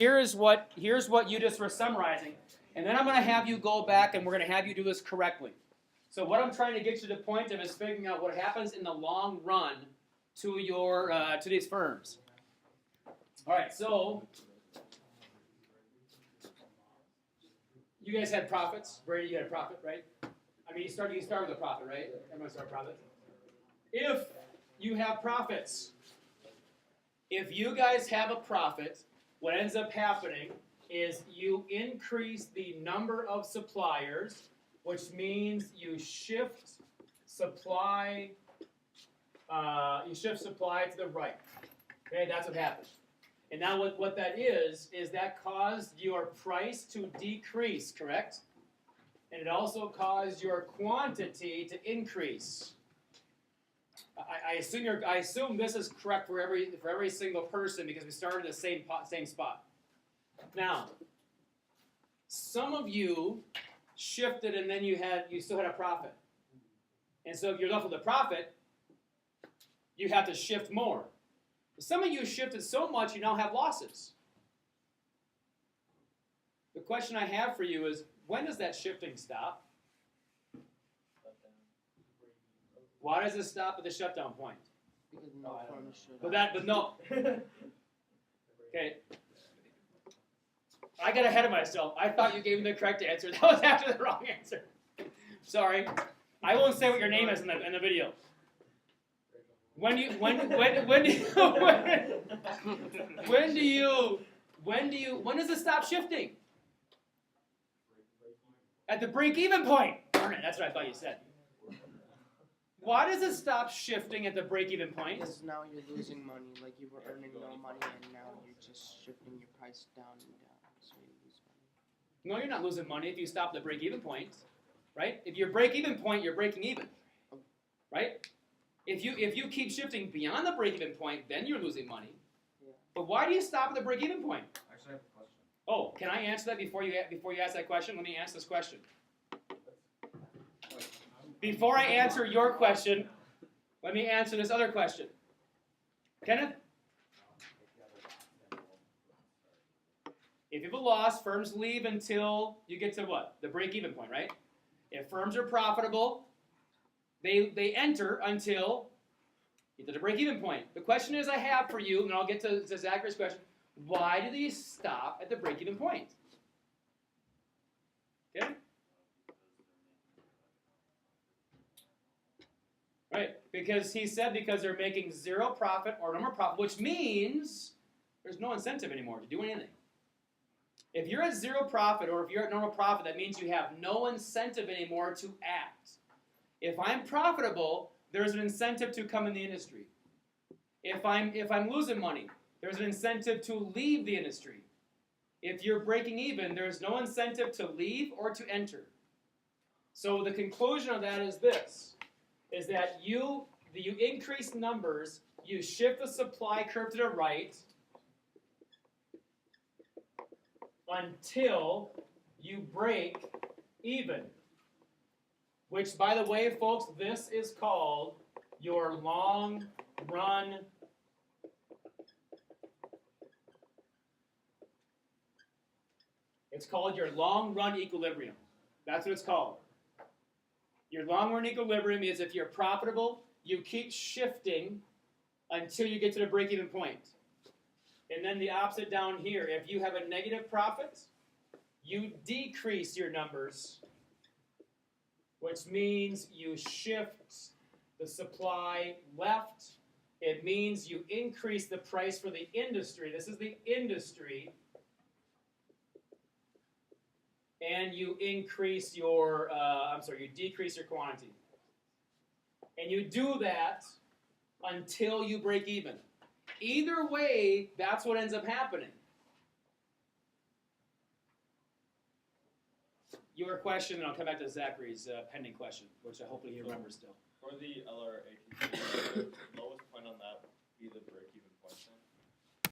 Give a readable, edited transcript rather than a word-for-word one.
here's what you just were summarizing. And then I'm going to have you go back and we're going to have you do this correctly. So what I'm trying to get you to the point of is figuring out what happens in the long run to your to these firms. All right, so you guys had profits. Brady, you had a profit, right? I mean, you start with a profit, right? Everyone start with profit. If you have profits, if you guys have a profit, what ends up happening is you increase the number of suppliers, which means you shift supply. You shift supply to the right. Okay, that's what happens. And now what that is that caused your price to decrease, correct? And it also caused your quantity to increase. I assume this is correct for every single person because we started in the same spot. Now, some of you shifted and then you still had a profit. And so if you're left with a profit, you have to shift more. Some of you shifted so much you now have losses. The question I have for you is, when does that shifting stop? Why does it stop at the shutdown point? Because no firm is shut But no. Okay. I got ahead of myself. I thought you gave me the correct answer. That was actually the wrong answer. Sorry. I won't say what your name is in the video. When does it stop shifting? At the break-even point. Darn it, that's what I thought you said. Why does it stop shifting at the break-even point? Because now you're losing money, like you were earning no money and now you're just shifting your price down and down, so you lose money. No, you're not losing money if you stop at the break-even point, right? If your break-even point, you're breaking even, right? If you keep shifting beyond the break-even point, then you're losing money. Yeah. But why do you stop at the break-even point? Actually, I have a question. Oh, can I answer that before you ask that question? Let me ask this question. Before I answer your question, let me answer this other question. Kenneth? If you have a loss, firms leave until you get to what? The break-even point, right? If firms are profitable, they enter until you get to the break-even point. The question is I have for you, and I'll get to Zachary's question, why do they stop at the break-even point? Okay? Right, because he said because they're making zero profit or no more profit, which means there's no incentive anymore to do anything. If you're at zero profit or if you're at normal profit, that means you have no incentive anymore to act. If I'm profitable, there's an incentive to come in the industry. If I'm losing money, there's an incentive to leave the industry. If you're breaking even, there's no incentive to leave or to enter. So the conclusion of that is this, is that you increase numbers, you shift the supply curve to the right until you break even. Which, by the way, folks, this is called your long run It's called your long run equilibrium. That's what it's called. Your long run equilibrium is if you're profitable, you keep shifting until you get to the break-even point. And then the opposite down here, if you have a negative profit, you decrease your numbers, which means you shift the supply left. It means you increase the price for the industry. This is the industry. And you increase your, you decrease your quantity. And you do that until you break even. Either way, that's what ends up happening. Your question, and I'll come back to Zachary's pending question, which I hopefully he remembers still. For the LRATC, the lowest point on that would be the break-even